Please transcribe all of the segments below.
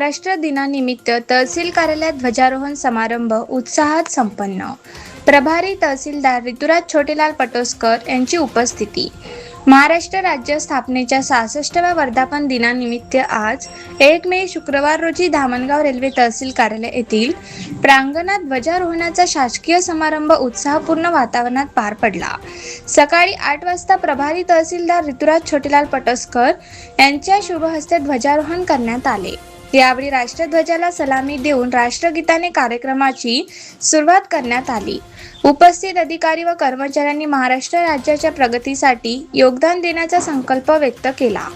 महाराष्ट्र दिनानिमित्त तहसील कार्यालयात ध्वजारोहण समारंभ उत्साहात संपन्न। प्रभारी तहसीलदार ऋतुराज छोटेलाल पटोस्कर यांची उपस्थिती। महाराष्ट्र राज्य स्थापनेच्या 66व्या वर्धापन दिनानिमित्त आज 1 मे शुक्रवार रोजी धामणगाव रेल्वे तहसील कार्यालय येथील प्रांगणात ध्वजारोहणाचा शासकीय समारंभ उत्साहपूर्ण वातावरणात पार पडला। सकाळी 8 वाजता प्रभारी तहसीलदार ऋतुराज छोटेलाल पटोस्कर यांच्या शुभ हस्ते ध्वजारोहण करण्यात आले। यावेळी राष्ट्रध्वजाला सलामी देऊन राष्ट्रगीताने कार्यक्रमाची सुरुवात करण्यात आली। उपस्थित अधिकारी व कर्मचाऱ्यांनी महाराष्ट्र राज्याच्या प्रगतीसाठी योगदान देण्याचा संकल्प व्यक्त केला।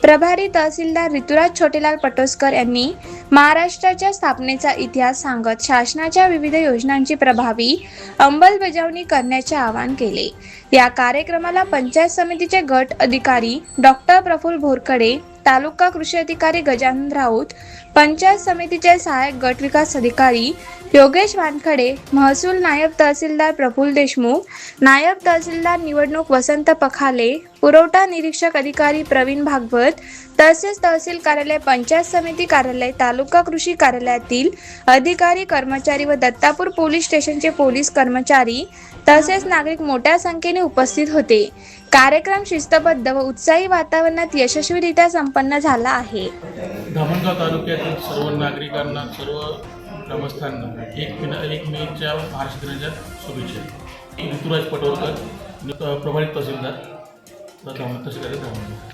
प्रभारी तहसीलदार ऋतुराज छोटेलाल पटोस्कर यांनी महाराष्ट्राच्या स्थापनेचा इतिहास सांगत शासनाच्या विविध योजनांची प्रभावी अंमलबजावणी करण्याचे आवाहन केले। या कार्यक्रमाला पंचायत समितीचे गट अधिकारी डॉक्टर प्रफुल्ल भोरकडे, तालुका कृषी अधिकारी गजानन राऊत, पंचायत समितीचे सहाय्यक गट विकास अधिकारी योगेश वानखडे, महसूल नायब तहसीलदार प्रफुल्ल देशमुख, नायब तहसीलदार निवडणूक वसंत पखाले, पुरवठा निरीक्षक अधिकारी प्रवीण भागवत, तसेच तहसील कार्यालय, पंचायत समिती कार्यालय, तालुका कृषी कार्यालयातील अधिकारी कर्मचारी व दत्तापूर पोलीस स्टेशनचे पोलीस कर्मचारी तसेच नागरिक मोठ्या संख्येने उपस्थित होते। कार्यक्रम शिस्तबद्ध व उत्साही वातावरणात यशस्वीरित्या संपन्न झाला आहे। धामणगाव तालुक्यातील सर्व नागरिकांना, सर्व ग्रामस्थांना 1 मेच्या महाराष्ट्र दिनाच्या शुभेच्छा। ऋतुराज पटोस्कर, प्रभारी तहसीलदार धामणगाव।